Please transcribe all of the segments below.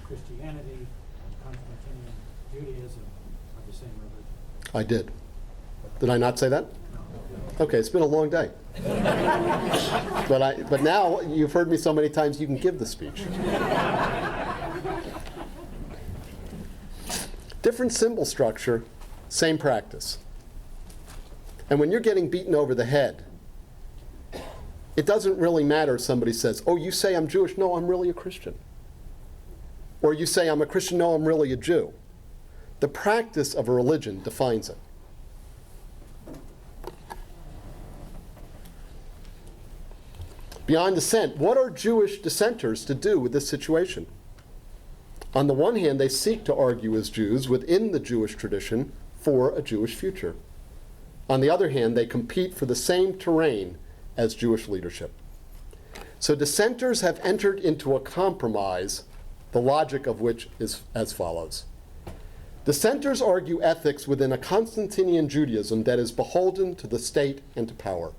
Christianity and Constantinian Judaism are the same religion. I did. Did I not say that? Okay, it's been a long day. But now you've heard me so many times you can give the speech. Different symbol structure, same practice. And when you're getting beaten over the head, it doesn't really matter if somebody says, oh, you say I'm Jewish. No, I'm really a Christian. Or you say I'm a Christian. No, I'm really a Jew. The practice of a religion defines it. Beyond dissent, what are Jewish dissenters to do with this situation? On the one hand, they seek to argue as Jews within the Jewish tradition for a Jewish future. On the other hand, they compete for the same terrain as Jewish leadership. So dissenters have entered into a compromise, the logic of which is as follows. Dissenters argue ethics within a Constantinian Judaism that is beholden to the state and to power.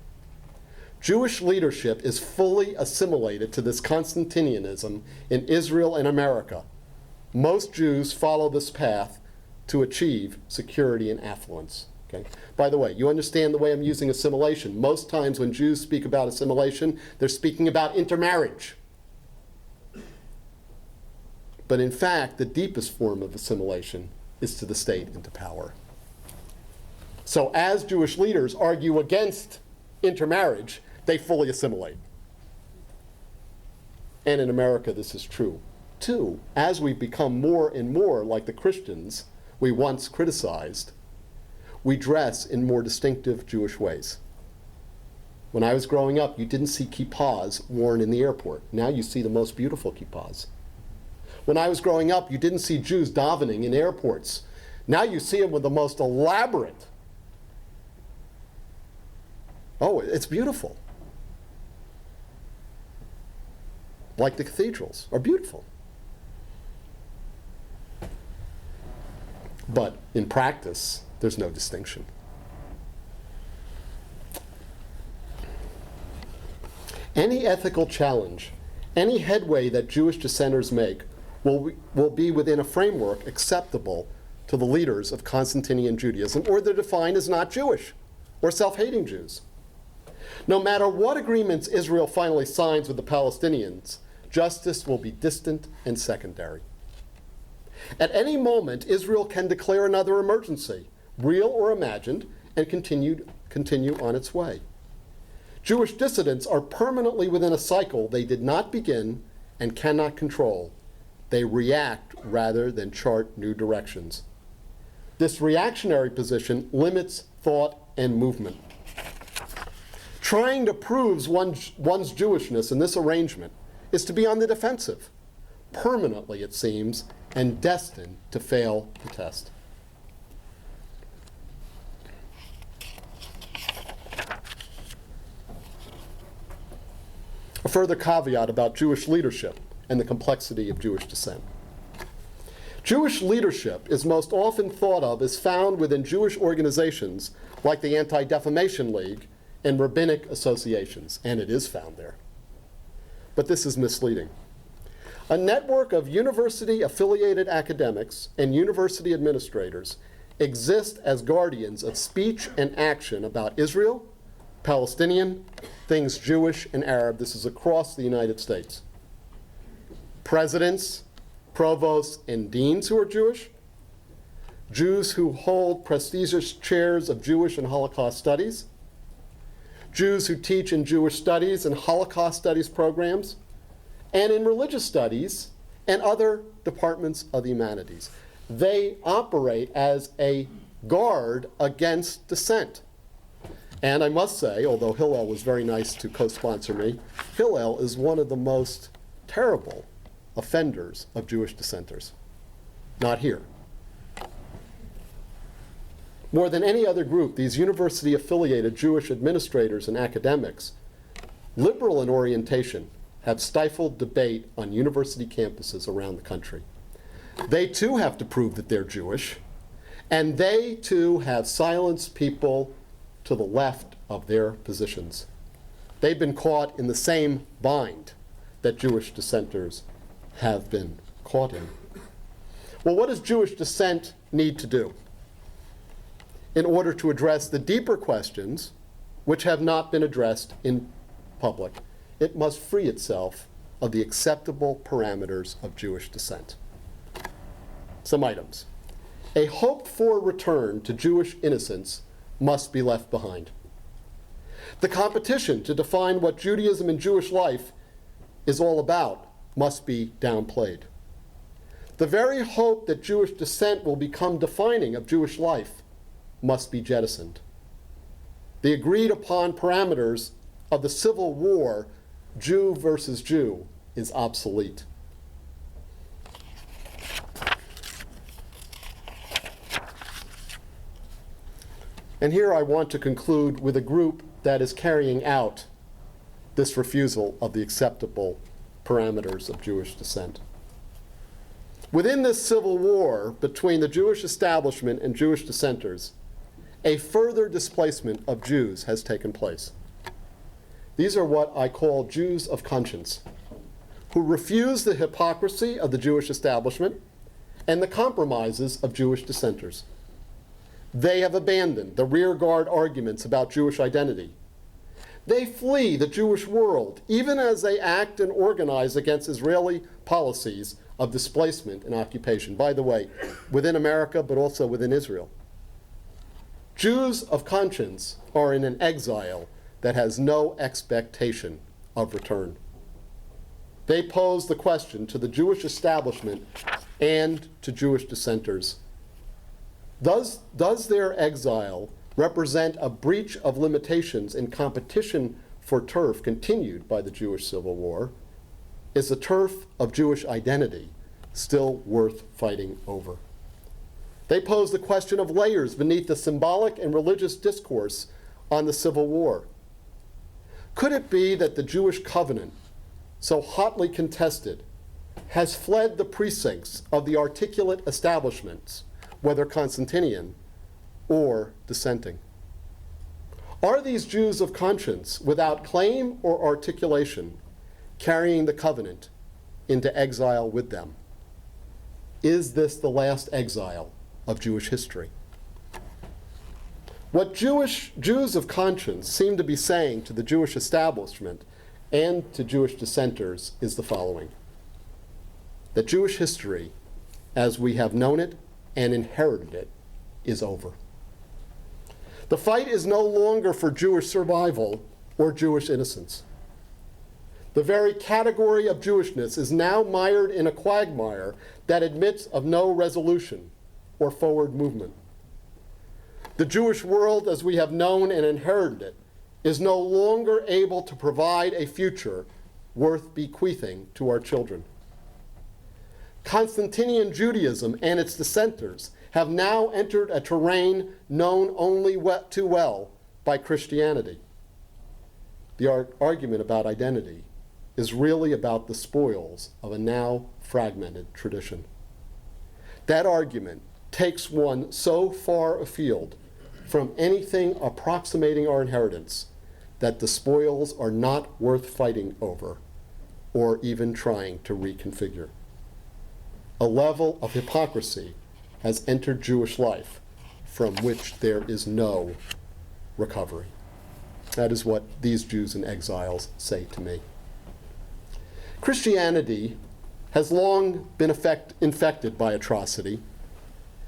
Jewish leadership is fully assimilated to this Constantinianism in Israel and America. Most Jews follow this path to achieve security and affluence. Okay? By the way, you understand the way I'm using assimilation. Most times when Jews speak about assimilation, they're speaking about intermarriage. But in fact, the deepest form of assimilation is to the state and to power. So as Jewish leaders argue against intermarriage, they fully assimilate. And in America, this is true. Two, as we become more and more like the Christians we once criticized, we dress in more distinctive Jewish ways. When I was growing up, you didn't see kippahs worn in the airport. Now you see the most beautiful kippahs. When I was growing up, you didn't see Jews davening in airports. Now you see them with the most elaborate. Oh, it's beautiful. Like the cathedrals are beautiful. But in practice, there's no distinction. Any ethical challenge, any headway that Jewish dissenters make will be within a framework acceptable to the leaders of Constantinian Judaism, or they're defined as not Jewish or self-hating Jews. No matter what agreements Israel finally signs with the Palestinians, justice will be distant and secondary. At any moment, Israel can declare another emergency, real or imagined, and continue on its way. Jewish dissidents are permanently within a cycle they did not begin and cannot control. They react rather than chart new directions. This reactionary position limits thought and movement. Trying to prove one's Jewishness in this arrangement is to be on the defensive, permanently, it seems, and destined to fail the test. A further caveat about Jewish leadership and the complexity of Jewish dissent. Jewish leadership is most often thought of as found within Jewish organizations like the Anti-Defamation League and rabbinic associations, and it is found there. But this is misleading. A network of university-affiliated academics and university administrators exist as guardians of speech and action about Israel, Palestinian, things Jewish and Arab. This is across the United States. Presidents, provosts, and deans who are Jewish, Jews who hold prestigious chairs of Jewish and Holocaust studies, Jews who teach in Jewish studies and Holocaust studies programs, and in religious studies and other departments of the humanities. They operate as a guard against dissent. And I must say, although Hillel was very nice to co-sponsor me, Hillel is one of the most terrible offenders of Jewish dissenters. Not here. More than any other group, these university-affiliated Jewish administrators and academics, liberal in orientation, have stifled debate on university campuses around the country. They too have to prove that they're Jewish, and they too have silenced people to the left of their positions. They've been caught in the same bind that Jewish dissenters have been caught in. Well, what does Jewish dissent need to do in order to address the deeper questions which have not been addressed in public? It must free itself of the acceptable parameters of Jewish dissent. Some items. A hoped-for return to Jewish innocence must be left behind. The competition to define what Judaism and Jewish life is all about must be downplayed. The very hope that Jewish dissent will become defining of Jewish life must be jettisoned. The agreed upon parameters of the civil war, Jew versus Jew, is obsolete. And here I want to conclude with a group that is carrying out this refusal of the acceptable parameters of Jewish dissent. Within this civil war between the Jewish establishment and Jewish dissenters, a further displacement of Jews has taken place. These are what I call Jews of conscience, who refuse the hypocrisy of the Jewish establishment and the compromises of Jewish dissenters. They have abandoned the rearguard arguments about Jewish identity. They flee the Jewish world, even as they act and organize against Israeli policies of displacement and occupation. By the way, within America, but also within Israel. Jews of conscience are in an exile that has no expectation of return. They pose the question to the Jewish establishment and to Jewish dissenters. Does their exile represent a breach of limitations in competition for turf continued by the Jewish Civil War? Is the turf of Jewish identity still worth fighting over? They pose the question of layers beneath the symbolic and religious discourse on the Civil War. Could it be that the Jewish covenant, so hotly contested, has fled the precincts of the articulate establishments, whether Constantinian or dissenting? Are these Jews of conscience, without claim or articulation, carrying the covenant into exile with them? Is this the last exile of Jewish history? What Jews of conscience seem to be saying to the Jewish establishment and to Jewish dissenters is the following: that Jewish history, as we have known it and inherited it, is over. The fight is no longer for Jewish survival or Jewish innocence. The very category of Jewishness is now mired in a quagmire that admits of no resolution or forward movement. The Jewish world, as we have known and inherited it, is no longer able to provide a future worth bequeathing to our children. Constantinian Judaism and its dissenters have now entered a terrain known only too well by Christianity. The argument about identity is really about the spoils of a now fragmented tradition. That argument takes one so far afield from anything approximating our inheritance that the spoils are not worth fighting over or even trying to reconfigure. A level of hypocrisy has entered Jewish life from which there is no recovery. That is what these Jews in exiles say to me. Christianity has long been infected by atrocity,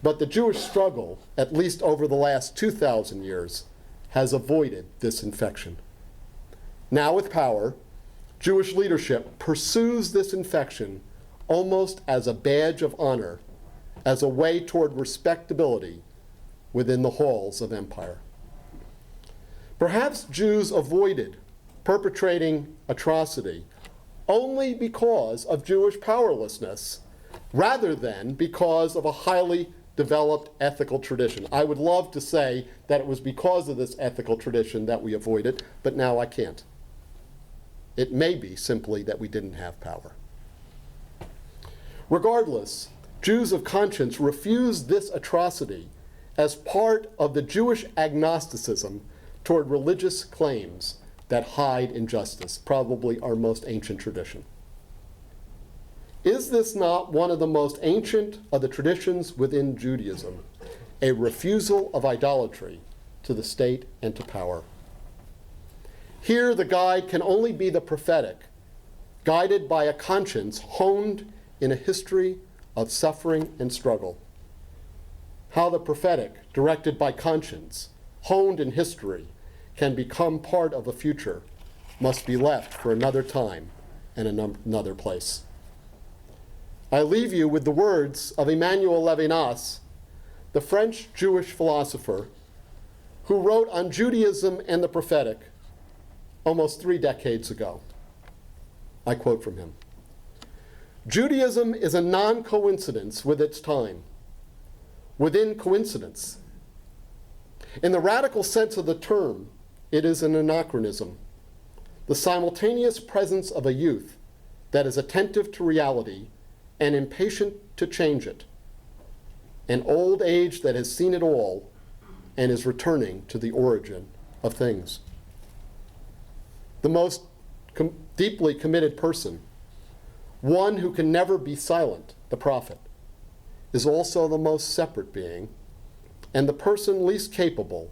but the Jewish struggle, at least over the last 2,000 years, has avoided this infection. Now with power, Jewish leadership pursues this infection almost as a badge of honor, as a way toward respectability within the halls of empire. Perhaps Jews avoided perpetrating atrocity only because of Jewish powerlessness, rather than because of a highly developed ethical tradition. I would love to say that it was because of this ethical tradition that we avoided, but now I can't. It may be simply that we didn't have power. Regardless, Jews of conscience refuse this atrocity as part of the Jewish agnosticism toward religious claims that hide injustice, probably our most ancient tradition. Is this not one of the most ancient of the traditions within Judaism, a refusal of idolatry to the state and to power? Here, the guide can only be the prophetic, guided by a conscience honed in a history of suffering and struggle. How the prophetic, directed by conscience, honed in history, can become part of a future must be left for another time and another place. I leave you with the words of Emmanuel Levinas, the French Jewish philosopher who wrote on Judaism and the prophetic almost 3 decades ago. I quote from him. "Judaism is a non-coincidence with its time, within coincidence. In the radical sense of the term, it is an anachronism, the simultaneous presence of a youth that is attentive to reality and impatient to change it, an old age that has seen it all and is returning to the origin of things. The most deeply committed person, one who can never be silent, the prophet, is also the most separate being and the person least capable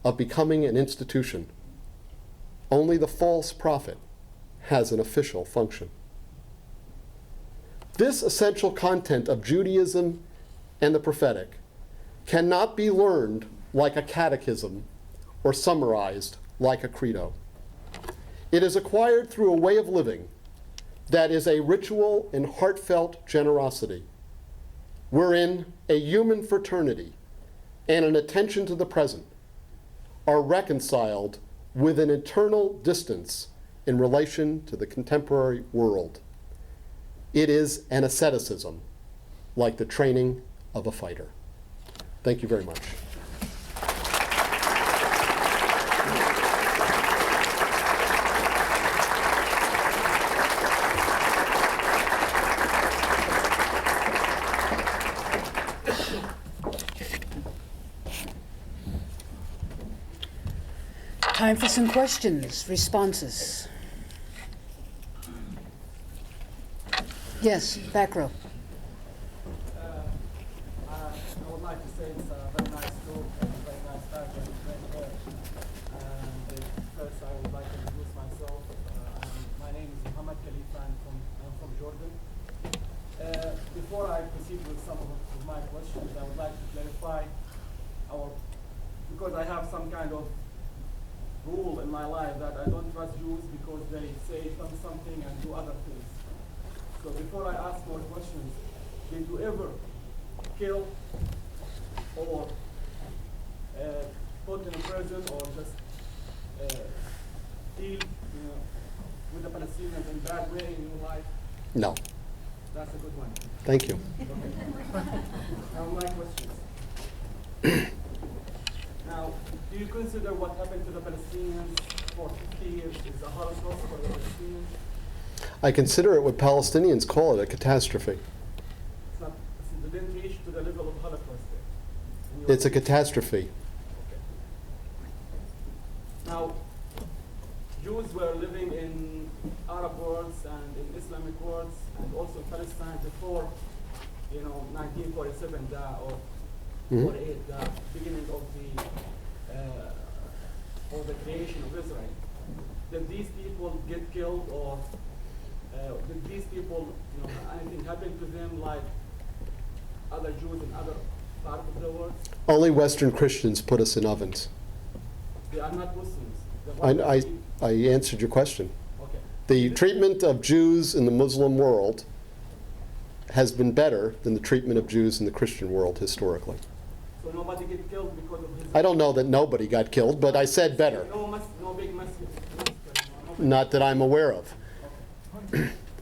of becoming an institution. Only the false prophet has an official function." This essential content of Judaism and the prophetic cannot be learned like a catechism or summarized like a credo. It is acquired through a way of living that is a ritual and heartfelt generosity, wherein a human fraternity and an attention to the present are reconciled with an eternal distance in relation to the contemporary world. It is an asceticism, like the training of a fighter. Thank you very much. Time for some questions, responses. Yes, back row. I would like to say it's a very nice group and a very nice pattern, very good. And first I would like to introduce myself. My name is Muhammad Khalifa and I'm from Jordan. Before I proceed with some of my questions, I would like to clarify because I have some kind of rule in my life that I don't trust Jews because they say something and do other things. So before I ask more questions, did you ever kill or put in prison or just deal with the Palestinians in bad way in your life? No. That's a good one. Thank you. Okay. Now my questions. Now, do you consider what happened to the Palestinians for 50 years is a Holocaust for the Palestinians? I consider it what Palestinians call it, a catastrophe. It's not, it didn't reach to the level of Holocaust there. It's a catastrophe. Okay. Now, Jews were living in Arab worlds and in Islamic worlds and also in Palestine before, 1947 or 48, the beginning of the creation of Israel. Did these people get killed or did these people, anything happen to them like other Jews in other parts of the world? Only Western Christians put us in ovens. They are not Muslims. I answered your question. Okay. The treatment of Jews in the Muslim world has been better than the treatment of Jews in the Christian world historically. So nobody get killed because of his... I don't know that nobody got killed, but I said better. No big massacre. Not that I'm aware of.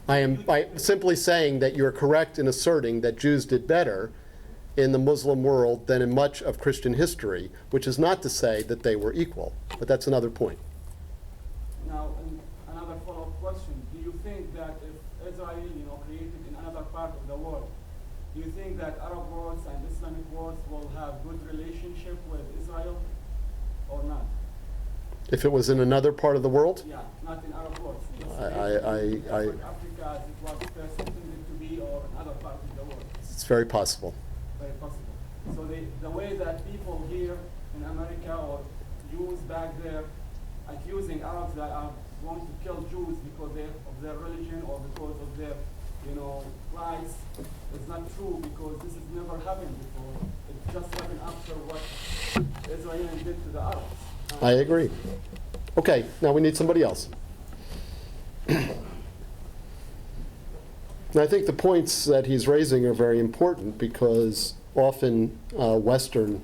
I am simply saying that you're correct in asserting that Jews did better in the Muslim world than in much of Christian history, which is not to say that they were equal, but that's another point. Now, another follow-up question. Do you think that if Israel, created in another part of the world, do you think that Arab worlds and Islamic worlds will have good relationship with Israel or not? If it was in another part of the world? Yeah, not in Arab worlds. I Africa, as it was first intended to be or in other parts of the world. It's very possible. Very possible. So the way that people here in America or Jews back there accusing Arabs that are going to kill Jews because of their religion or because of their, rights, is not true, because this has never happened before. It just happened after what Israel did to the Arabs. I agree. Okay, now we need somebody else. And I think the points that he's raising are very important, because often Western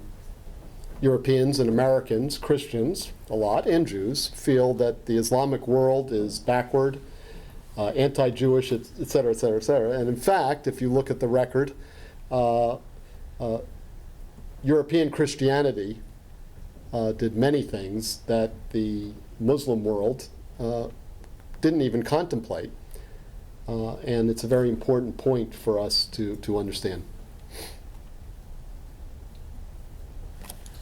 Europeans and Americans, Christians a lot, and Jews, feel that the Islamic world is backward, anti-Jewish, et cetera, et cetera, et cetera. And in fact, if you look at the record, European Christianity did many things that the Muslim world didn't even contemplate. And it's a very important point for us to understand.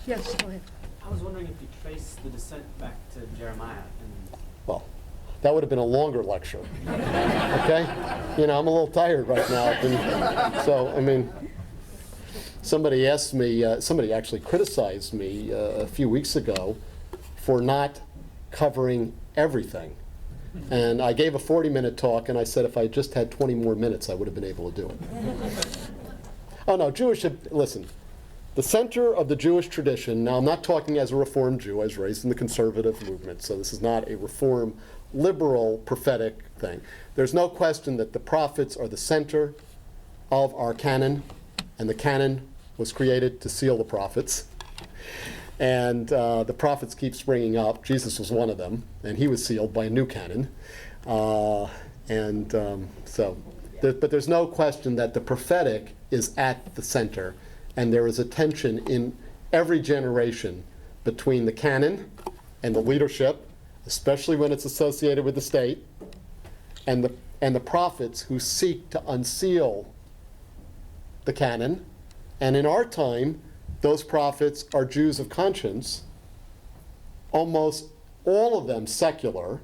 Yes, go ahead. I was wondering if you trace the descent back to Jeremiah. And Well, that would have been a longer lecture. Okay? I'm a little tired right now. Somebody asked me, somebody actually criticized me a few weeks ago for not covering everything. And I gave a 40-minute talk, and I said if I just had 20 more minutes, I would have been able to do it. Oh, no, listen, the center of the Jewish tradition, now I'm not talking as a Reformed Jew, I was raised in the conservative movement, so this is not a Reform, liberal, prophetic thing. There's no question that the prophets are the center of our canon, and the canon was created to seal the prophets. And the prophets keep springing up. Jesus was one of them, and he was sealed by a new canon. But there's no question that the prophetic is at the center, and there is a tension in every generation between the canon and the leadership, especially when it's associated with the state, and the prophets who seek to unseal the canon. And in our time, those prophets are Jews of conscience, almost all of them secular.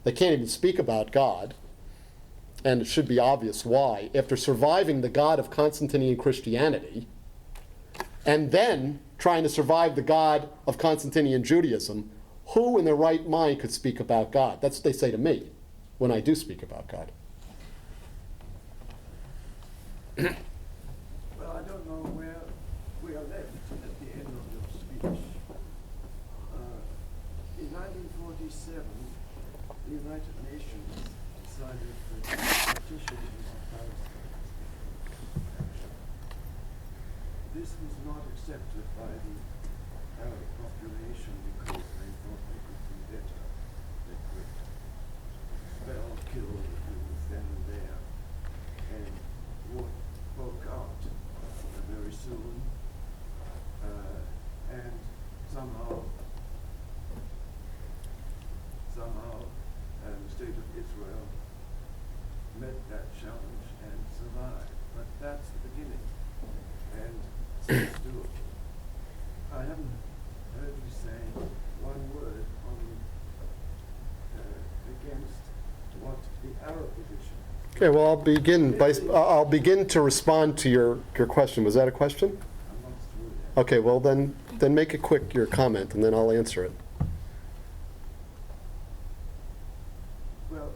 They can't even speak about God, and it should be obvious why. After surviving the God of Constantinian Christianity, and then trying to survive the God of Constantinian Judaism, who in their right mind could speak about God? That's what they say to me when I do speak about God. Well, I don't know where we are left at the end of your speech. In 1947, the United Nations decided the partition of Palestine. This was not accepted by the Arab population because they thought they could do better. They could spell, kill the Jews then and there. And war broke out very soon. And somehow, the state of Israel met that challenge and survived. But that's the beginning. And still, I haven't heard you say one word against what the Arab position. Okay, well, I'll begin to respond to your question. Was that a question? I'm not through yet. Okay, well then make it quick, your comment, and then I'll answer it. Well,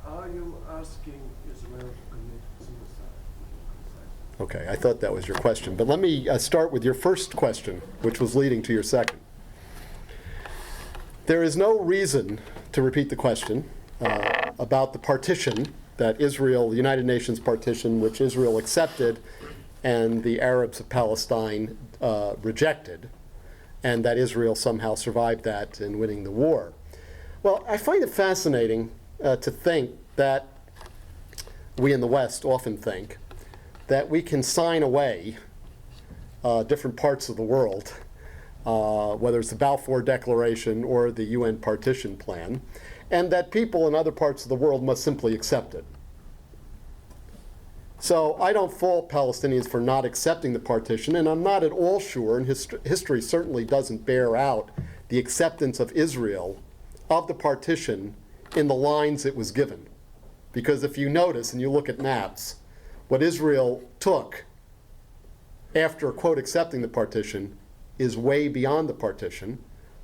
are you asking Israel to commit suicide? Okay, I thought that was your question. But let me start with your first question, which was leading to your second. There is no reason to repeat the question about the partition that Israel, the United Nations partition, which Israel accepted and the Arabs of Palestine rejected, and that Israel somehow survived that in winning the war. Well, I find it fascinating to think that we in the West often think that we can sign away different parts of the world, whether it's the Balfour Declaration or the UN partition plan, and that people in other parts of the world must simply accept it. So I don't fault Palestinians for not accepting the partition, and I'm not at all sure, and history certainly doesn't bear out the acceptance of Israel of the partition in the lines it was given. Because if you notice and you look at maps, what Israel took after, quote, accepting the partition is way beyond the partition.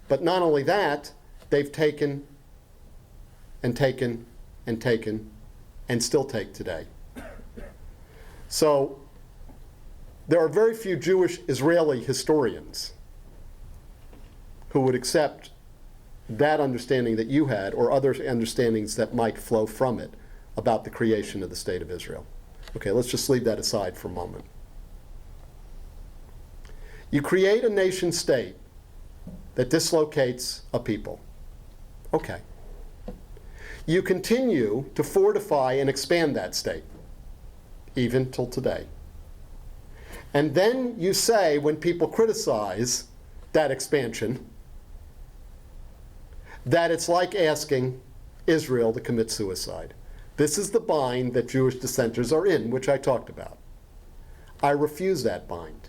But not only that, they've taken and taken and taken and still take today. So there are very few Jewish Israeli historians who would accept that understanding that you had or other understandings that might flow from it about the creation of the State of Israel. Okay, let's just leave that aside for a moment. You create a nation state that dislocates a people. Okay. You continue to fortify and expand that state, even till today. And then you say, when people criticize that expansion, that it's like asking Israel to commit suicide. This is the bind that Jewish dissenters are in, which I talked about. I refuse that bind.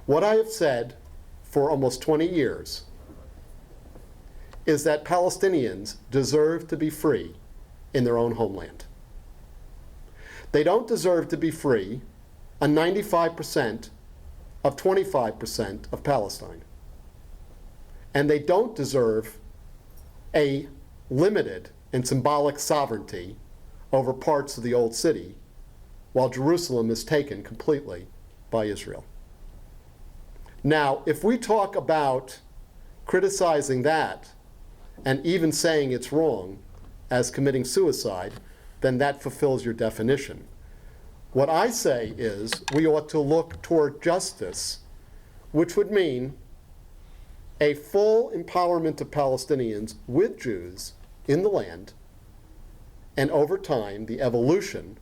What I have said for almost 20 years is that Palestinians deserve to be free in their own homeland. They don't deserve to be free on 95% of 25% of Palestine. And they don't deserve a limited and symbolic sovereignty over parts of the old city, while Jerusalem is taken completely by Israel. Now, if we talk about criticizing that and even saying it's wrong as committing suicide, then that fulfills your definition. What I say is we ought to look toward justice, which would mean a full empowerment of Palestinians with Jews in the land, and over time, the evolution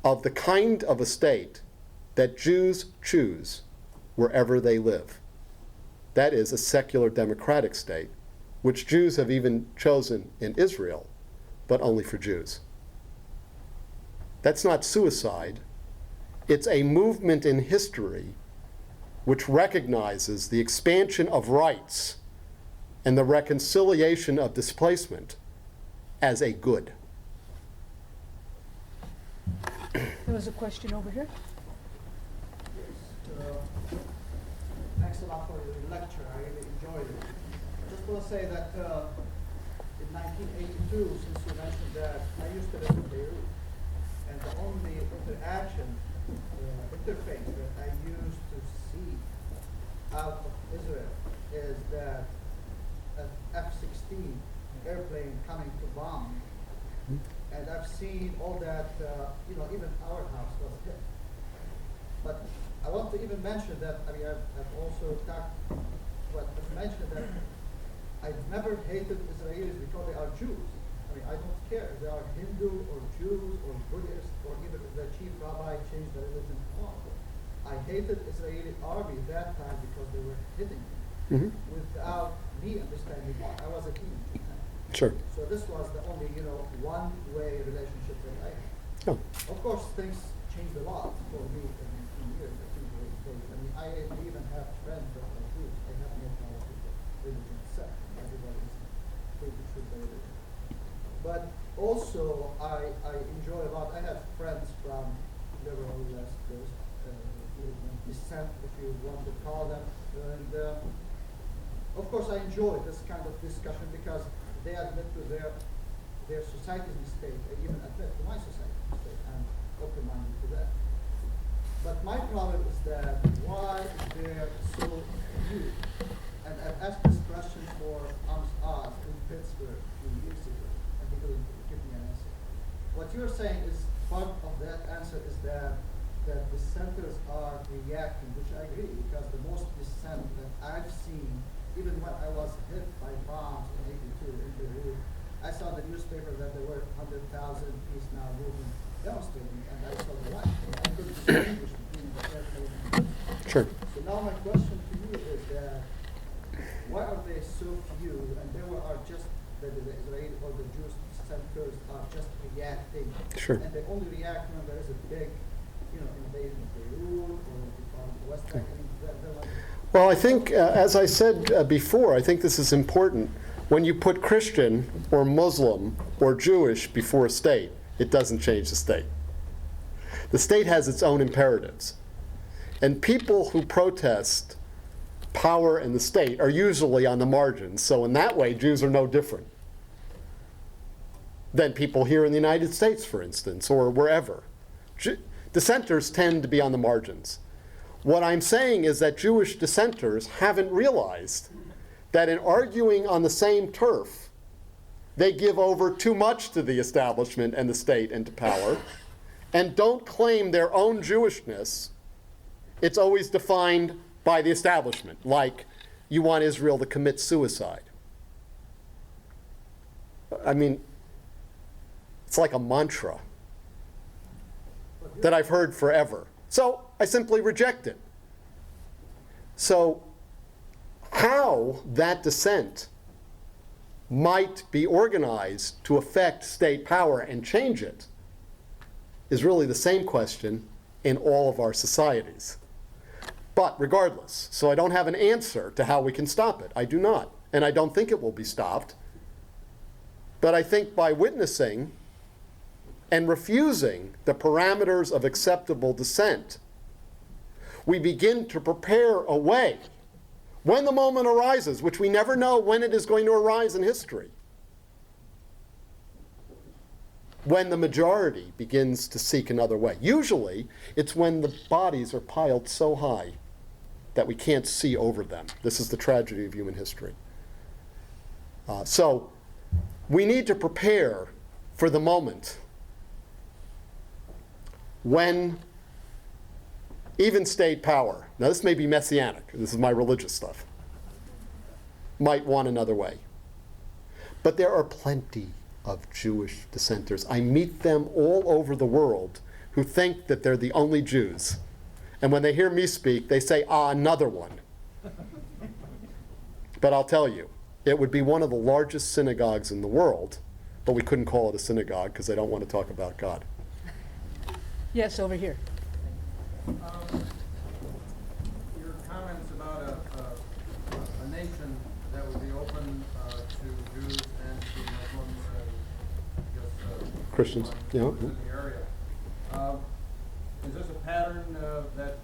of the kind of a state that Jews choose wherever they live. That is a secular democratic state, which Jews have even chosen in Israel, but only for Jews. That's not suicide. It's a movement in history which recognizes the expansion of rights and the reconciliation of displacement as a good. There was a question over here. Thanks a lot for your lecture. I really enjoyed it. I just want to say that in 1982, since you mentioned that, I used to live in Beirut, and the only interface that I used to see out of Israel is that an F-16 airplane coming to bomb. And I've seen all that, even our house was hit. But I want to even mention that, I've also mentioned that I've never hated Israelis because they are Jews. I don't care if they are Hindu or Jews or Buddhist or even if the chief rabbi changed the religion tomorrow. I hated Israeli army that time because they were hitting me without me understanding why. I was a teenager. Sure. So this was the only, one-way relationship that I had. Oh. Of course, things changed a lot for me in years. I even have friends that are Jews. I have no problem with the religion itself. Everybody is free to choose their religion. But also, I enjoy a lot. I have friends from liberal West Coast, dissent, if you want to call them. And of course, I enjoy this kind of discussion because they admit to their society's mistake. I even admit to my society's mistake. I'm open-minded to that. But my problem is that why is there so few? And I've asked this question for Amos Oz in Pittsburgh a few years ago, and he couldn't give me an answer. What you're saying is part of that answer is that dissenters are reacting, which I agree, because the most dissent that I've seen, even when I was hit by bombs in '82 in Beirut, I saw the newspaper that there were 100,000 Peace Now movement demonstrating, and I saw the light. And I couldn't distinguish between the airplane and the Sure. So now my question to you is that why are they so few, and they are just the Israeli or the Jewish dissenters are just reacting, Sure. and they only react when there is a big, invasion of Beirut or the West Bank. Well, I think, as I said before, I think this is important. When you put Christian or Muslim or Jewish before a state, it doesn't change the state. The state has its own imperatives. And people who protest power and the state are usually on the margins. So in that way, Jews are no different than people here in the United States, for instance, or wherever. Dissenters tend to be on the margins. What I'm saying is that Jewish dissenters haven't realized that in arguing on the same turf, they give over too much to the establishment and the state and to power, and don't claim their own Jewishness. It's always defined by the establishment, like you want Israel to commit suicide. I mean, it's like a mantra that I've heard forever. So I simply reject it. So how that dissent might be organized to affect state power and change it is really the same question in all of our societies. But regardless, so I don't have an answer to how we can stop it. I do not. And I don't think it will be stopped. But I think by witnessing and refusing the parameters of acceptable dissent, we begin to prepare a way when the moment arises, which we never know when it is going to arise in history, when the majority begins to seek another way. Usually, it's when the bodies are piled so high that we can't see over them. This is the tragedy of human history. So we need to prepare for the moment when even state power, now this may be messianic, this is my religious stuff, might want another way. But there are plenty of Jewish dissenters. I meet them all over the world who think that they're the only Jews. And when they hear me speak, they say, another one. But I'll tell you, it would be one of the largest synagogues in the world, but we couldn't call it a synagogue because they don't want to talk about God. Yes, over here. Your comments about a nation that would be open to Jews and to Muslims and I guess Christians, yeah. in the area. Is this a pattern that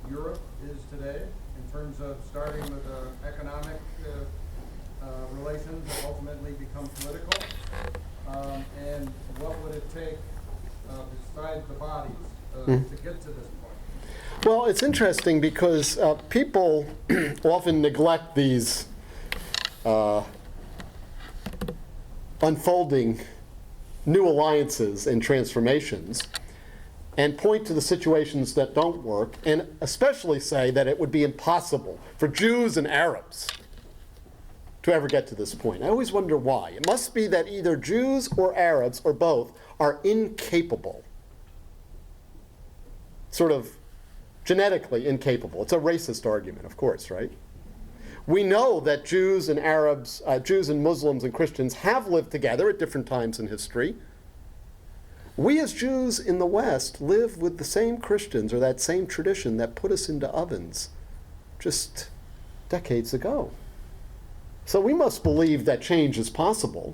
Europe is today in terms of starting with economic relations that ultimately become political? And what would it take besides the bodies to get to this point? Well, it's interesting because people often neglect these unfolding new alliances and transformations and point to the situations that don't work, and especially say that it would be impossible for Jews and Arabs to ever get to this point. I always wonder why. It must be that either Jews or Arabs or both are incapable, sort of genetically incapable. It's a racist argument, of course, right? We know that Jews and Arabs, Jews and Muslims and Christians have lived together at different times in history. We as Jews in the West live with the same Christians or that same tradition that put us into ovens just decades ago. So we must believe that change is possible.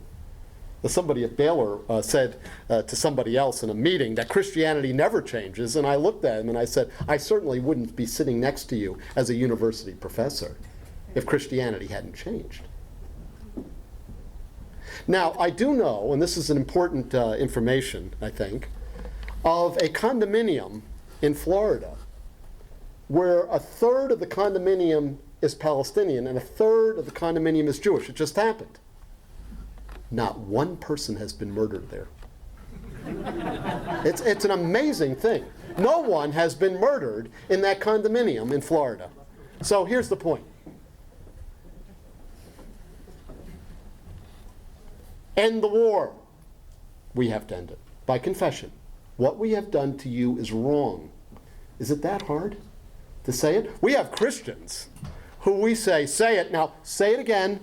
Somebody at Baylor said to somebody else in a meeting that Christianity never changes, and I looked at him and I said, I certainly wouldn't be sitting next to you as a university professor if Christianity hadn't changed. Now, I do know, and this is an important information, I think, of a condominium in Florida where a third of the condominium is Palestinian and a third of the condominium is Jewish. It just happened. Not one person has been murdered there. It's an amazing thing. No one has been murdered in that condominium in Florida. So here's the point. End the war. We have to end it by confession. What we have done to you is wrong. Is it that hard to say it? We have Christians who we say it. Now, say it again.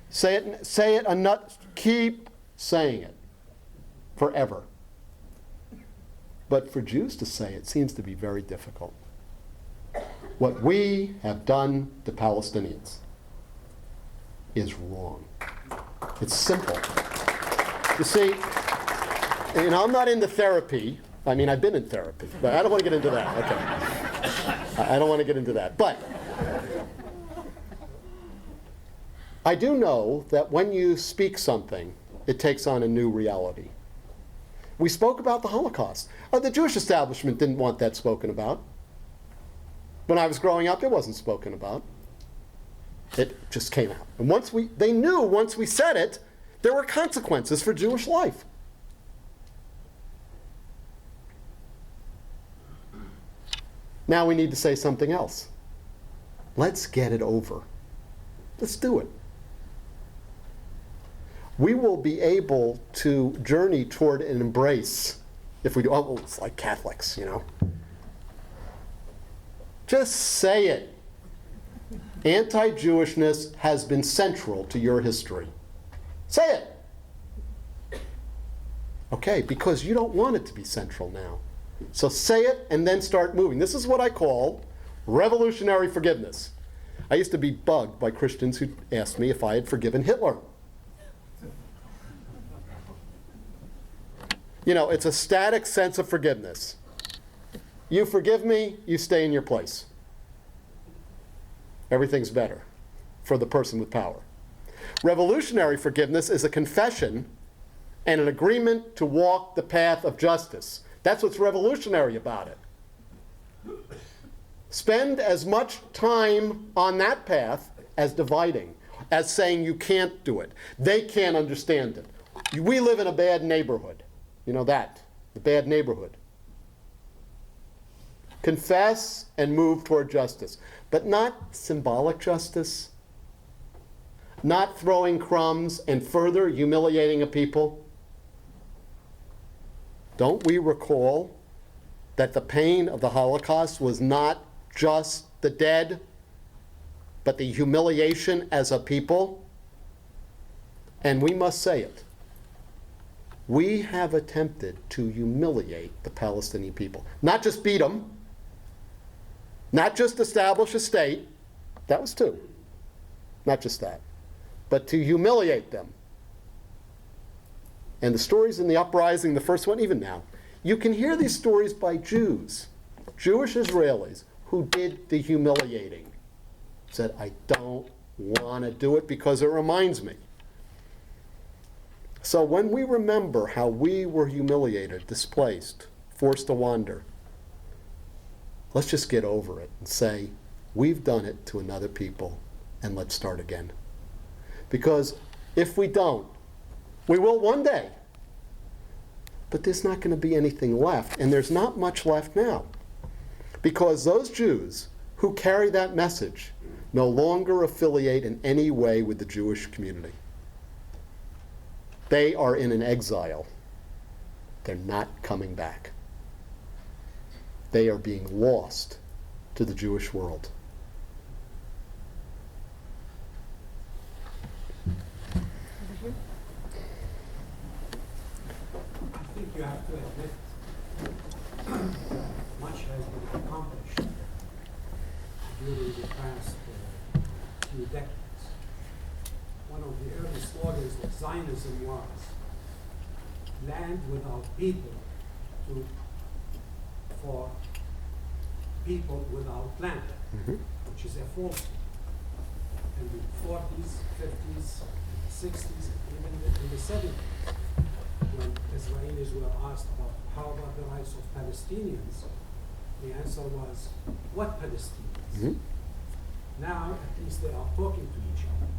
Say it, keep saying it forever. But for Jews to say it seems to be very difficult. What we have done to Palestinians. is wrong. It's simple. You see, and I'm not into therapy. I mean, I've been in therapy, but I don't want to get into that. Okay. I don't want to get into that. But I do know that when you speak something, it takes on a new reality. We spoke about the Holocaust. The Jewish establishment didn't want that spoken about. When I was growing up, it wasn't spoken about. It just came out. And they knew once we said it, there were consequences for Jewish life. Now we need to say something else. Let's get it over. Let's do it. We will be able to journey toward an embrace if we do. Oh, it's like Catholics, you know. Just say it. Anti-Jewishness has been central to your history. Say it. Okay, because you don't want it to be central now. So say it and then start moving. This is what I call revolutionary forgiveness. I used to be bugged by Christians who asked me if I had forgiven Hitler. You know, it's a static sense of forgiveness. You forgive me, you stay in your place. Everything's better for the person with power. Revolutionary forgiveness is a confession and an agreement to walk the path of justice. That's what's revolutionary about it. Spend as much time on that path as dividing, as saying you can't do it. They can't understand it. We live in a bad neighborhood. You know that, the bad neighborhood. Confess and move toward justice, but not symbolic justice, not throwing crumbs and further humiliating a people. Don't we recall that the pain of the Holocaust was not just the dead, but the humiliation as a people? And we must say it. We have attempted to humiliate the Palestinian people. Not just beat them, not just establish a state, that was two, not just that, but to humiliate them. And the stories in the uprising, the first one, even now, you can hear these stories by Jews, Jewish Israelis, who did the humiliating. Said, I don't want to do it because it reminds me. So when we remember how we were humiliated, displaced, forced to wander, let's just get over it and say, we've done it to another people, and let's start again. Because if we don't, we will one day. But there's not going to be anything left, and there's not much left now. Because those Jews who carry that message no longer affiliate in any way with the Jewish community. They are in an exile. They're not coming back. They are being lost to the Jewish world. I think you have to admit much has been accomplished during the past few decades. One of the early slogans of Zionism was land without people for people without land, which is a falsehood. In the 40s, 50s, 60s, even in the 70s, when Israelis were asked about how about the rights of Palestinians, the answer was, what Palestinians? Now, at least they are talking to each other.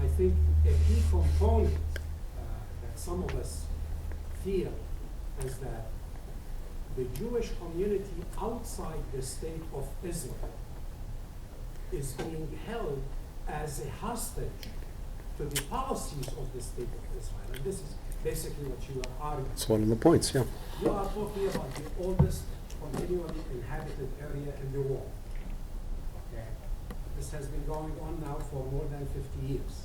I think a key component that some of us feel is that the Jewish community outside the state of Israel is being held as a hostage to the policies of the state of Israel. And this is basically what you are arguing. That's one of the points, yeah. You are talking about the oldest continually inhabited area in the world. Okay? This has been going on now for more than 50 years.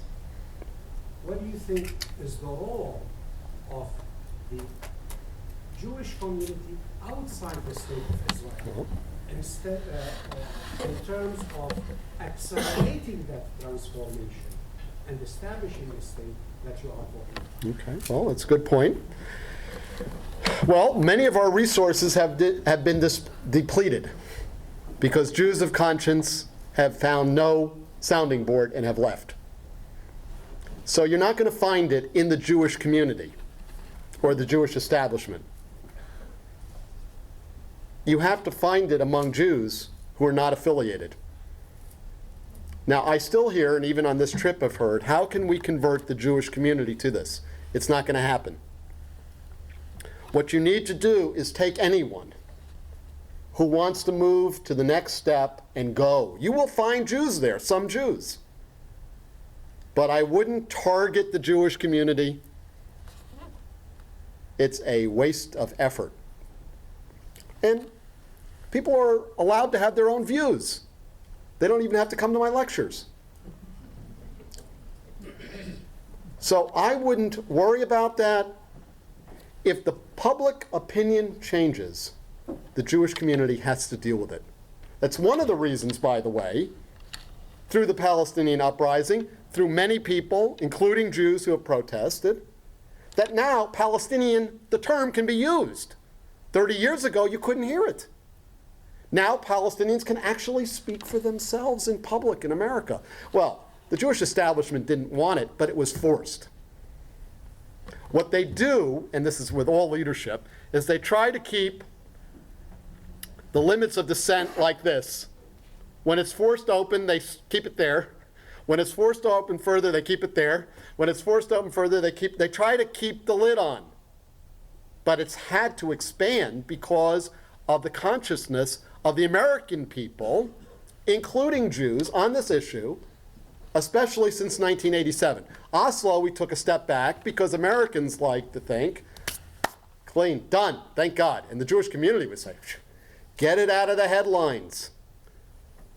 What do you think is the role of the Jewish community outside the state of Israel instead, in terms of accelerating that transformation and establishing a state that you are talking about. Okay, well, that's a good point. Well, many of our resources have been depleted because Jews of conscience have found no sounding board and have left. So you're not going to find it in the Jewish community or the Jewish establishment. You have to find it among Jews who are not affiliated. Now, I still hear, and even on this trip I've heard, how can we convert the Jewish community to this? It's not going to happen. What you need to do is take anyone who wants to move to the next step and go. You will find Jews there, some Jews. But I wouldn't target the Jewish community. It's a waste of effort. And people are allowed to have their own views. They don't even have to come to my lectures. So I wouldn't worry about that. If the public opinion changes, the Jewish community has to deal with it. That's one of the reasons, by the way, through the Palestinian uprising, through many people, including Jews who have protested, that now Palestinian, the term can be used. 30 years ago, you couldn't hear it. Now Palestinians can actually speak for themselves in public in America. Well, the Jewish establishment didn't want it, but it was forced. What they do, and this is with all leadership, is they try to keep the limits of dissent like this. When it's forced open, they keep it there. When it's forced to open further, they keep it there. When it's forced to open further, they try to keep the lid on. But it's had to expand because of the consciousness of the American people, including Jews, on this issue, especially since 1987. Oslo, we took a step back because Americans like to think, clean, done, thank God. And the Jewish community would say, get it out of the headlines.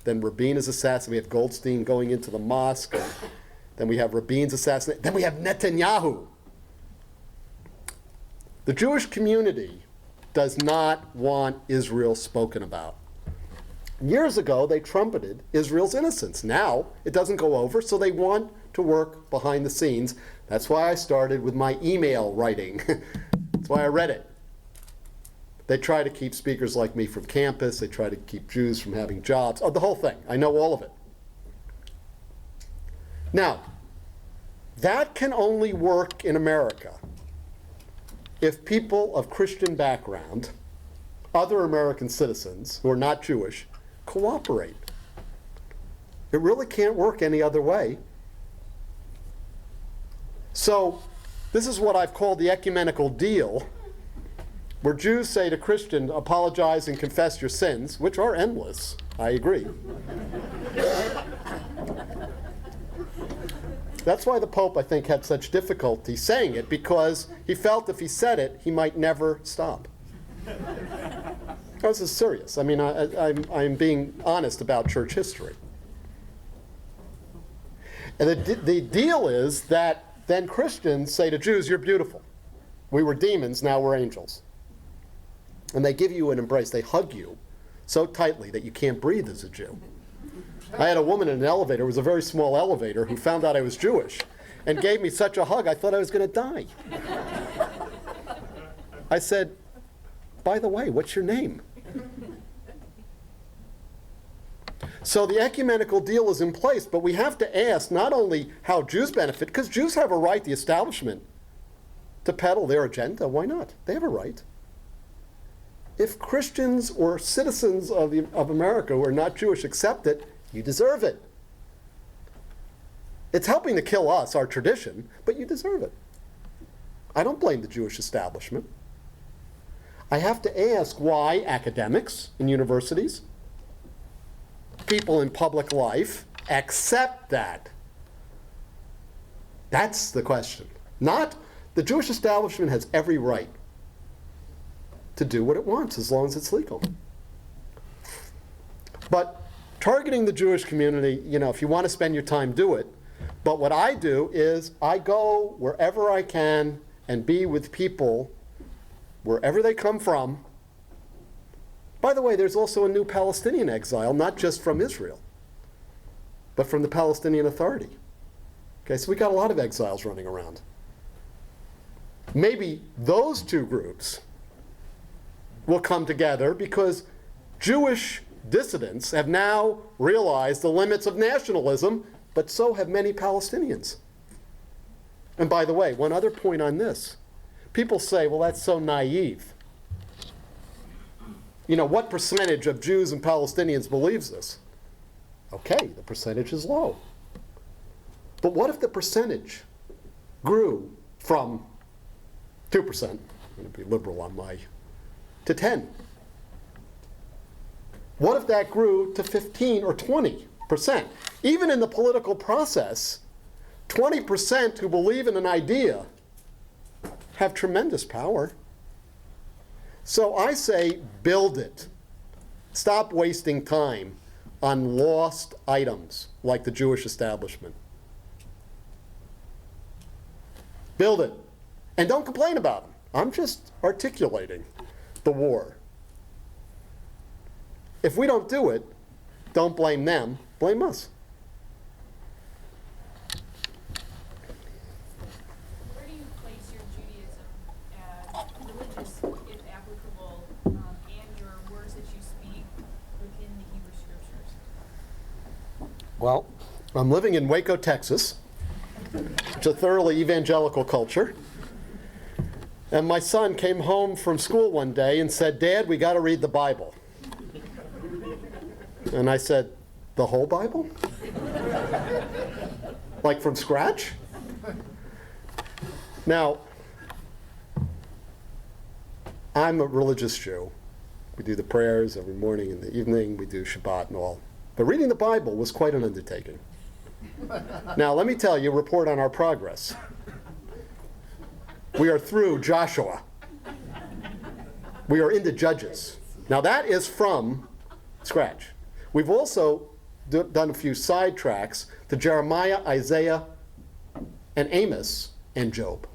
Then Rabin is assassinated. We have Goldstein going into the mosque. Then we have Rabin's assassination. Then we have Netanyahu. The Jewish community does not want Israel spoken about. Years ago, they trumpeted Israel's innocence. Now, it doesn't go over, so they want to work behind the scenes. That's why I started with my email writing. That's why I read it. They try to keep speakers like me from campus. They try to keep Jews from having jobs. Oh, the whole thing. I know all of it. Now, that can only work in America if people of Christian background, other American citizens who are not Jewish, cooperate. It really can't work any other way. So, this is what I've called the ecumenical deal, where Jews say to Christians, apologize and confess your sins, which are endless, I agree. That's why the Pope, I think, had such difficulty saying it, because he felt if he said it, he might never stop. This is serious. I mean, I'm being honest about church history. And the deal is that then Christians say to Jews, you're beautiful. We were demons, now we're angels. And they give you an embrace. They hug you so tightly that you can't breathe as a Jew. I had a woman in an elevator, it was a very small elevator, who found out I was Jewish and gave me such a hug, I thought I was going to die. I said, by the way, what's your name? So the ecumenical deal is in place, but we have to ask not only how Jews benefit, because Jews have a right, the establishment, to peddle their agenda. Why not? They have a right. If Christians or citizens of America who are not Jewish accept it, you deserve it. It's helping to kill us, our tradition, but you deserve it. I don't blame the Jewish establishment. I have to ask why academics in universities, people in public life, accept that. That's the question. Not the Jewish establishment has every right to do what it wants as long as it's legal. But targeting the Jewish community, if you want to spend your time, do it. But what I do is I go wherever I can and be with people wherever they come from. By the way, there's also a new Palestinian exile, not just from Israel, but from the Palestinian Authority. Okay, so we got a lot of exiles running around. Maybe those two groups will come together because Jewish dissidents have now realized the limits of nationalism, but so have many Palestinians. And by the way, one other point on this. People say, well, that's so naive. You know, what percentage of Jews and Palestinians believes this? Okay, the percentage is low. But what if the percentage grew from 2%, I'm going to be liberal on my, to 10? What if that grew to 15 or 20%? Even in the political process, 20% who believe in an idea have tremendous power. So I say build it. Stop wasting time on lost items like the Jewish establishment. Build it. And don't complain about them. I'm just articulating the war. If we don't do it, don't blame them, blame us. Where do you place your Judaism as religious, if applicable, and your words that you speak within the Hebrew Scriptures? Well, I'm living in Waco, Texas. It's a thoroughly evangelical culture. And my son came home from school one day and said, "Dad, we got to read the Bible." And I said, "The whole Bible? Like from scratch?" Now, I'm a religious Jew. We do the prayers every morning and the evening. We do Shabbat and all. But reading the Bible was quite an undertaking. Now, let me tell you, report on our progress. We are through Joshua. We are into Judges. Now, that is from scratch. We've also done a few side tracks to Jeremiah, Isaiah, and Amos, and Job.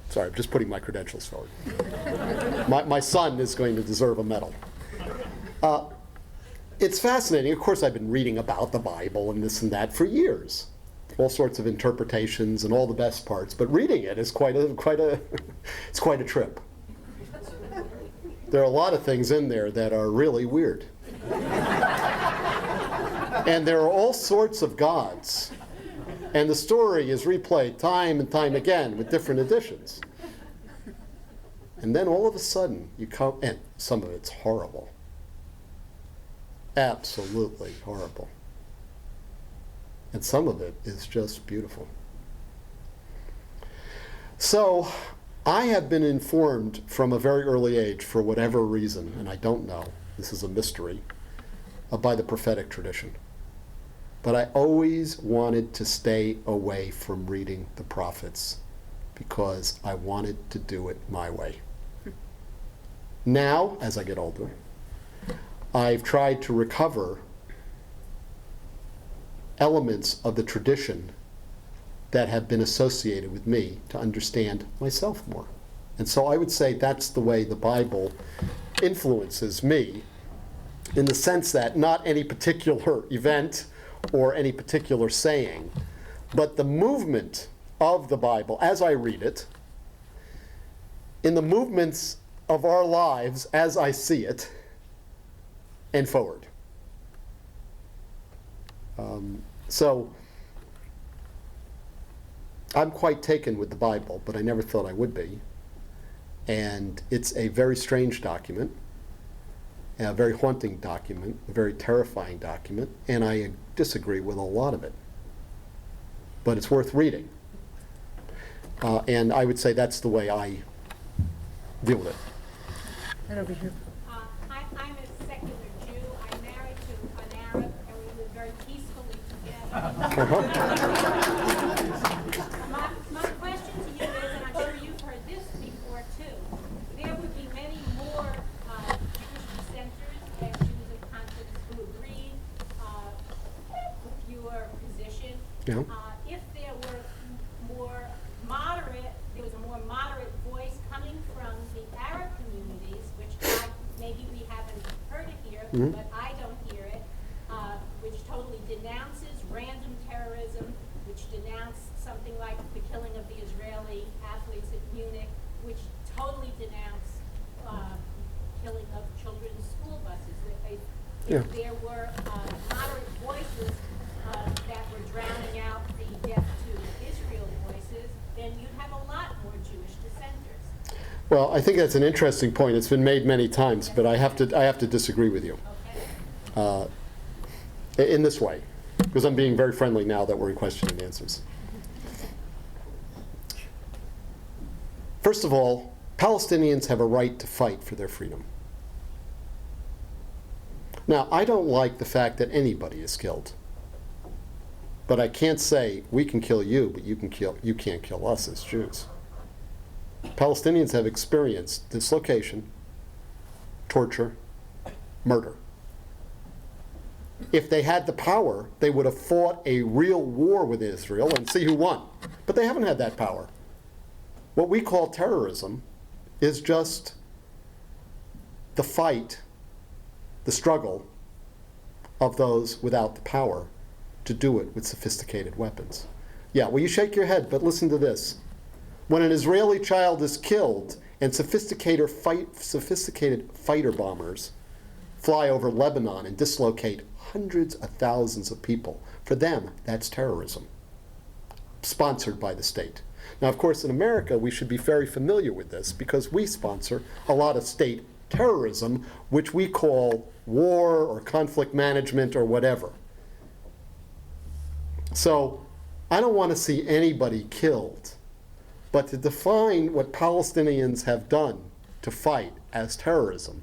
Sorry, I'm just putting my credentials forward. My son is going to deserve a medal. It's fascinating. Of course, I've been reading about the Bible and this and that for years. All sorts of interpretations and all the best parts. But reading it is it's quite a trip. There are a lot of things in there that are really weird. And there are all sorts of gods. And the story is replayed time and time again with different editions. And then all of a sudden, you come, and some of it's horrible. Absolutely horrible. And some of it is just beautiful. So, I have been informed from a very early age, for whatever reason, and I don't know, this is a mystery, by the prophetic tradition. But I always wanted to stay away from reading the prophets because I wanted to do it my way. Now, as I get older, I've tried to recover elements of the tradition that have been associated with me to understand myself more. And so I would say that's the way the Bible influences me, in the sense that not any particular event or any particular saying, but the movement of the Bible as I read it, in the movements of our lives as I see it, and forward. So I'm quite taken with the Bible, but I never thought I would be. And it's a very strange document, a very haunting document, a very terrifying document, and I disagree with a lot of it. But it's worth reading. And I would say that's the way I deal with it. Right over here. I'm a secular Jew. I'm married to an Arab, and we live very peacefully together. My question to you is, and I'm sure you've heard this before too, there would be many more Jewish dissenters and Jews of conscience who agree with your position. Yeah. If there were more moderate, there was a more moderate voice coming from the Arab communities, which maybe we haven't heard it here, but I don't hear it, which totally denounce something like the killing of the Israeli athletes at Munich, which totally denounce killing of children's school buses. If there were moderate voices that were drowning out the death to Israel voices, then you'd have a lot more Jewish dissenters. Well, I think that's an interesting point. It's been made many times, but I have to disagree with you in this way, because I'm being very friendly now that we're in question and answers. First of all, Palestinians have a right to fight for their freedom. Now, I don't like the fact that anybody is killed, but I can't say we can kill you, but you can't kill us as Jews. Palestinians have experienced dislocation, torture, murder. If they had the power, they would have fought a real war with Israel and see who won. But they haven't had that power. What we call terrorism is just the fight, the struggle of those without the power to do it with sophisticated weapons. Yeah, well, you shake your head, but listen to this. When an Israeli child is killed and sophisticated fighter bombers fly over Lebanon and dislocate hundreds of thousands of people, for them, that's terrorism, sponsored by the state. Now, of course, in America, we should be very familiar with this because we sponsor a lot of state terrorism, which we call war or conflict management or whatever. So I don't want to see anybody killed, but to define what Palestinians have done to fight as terrorism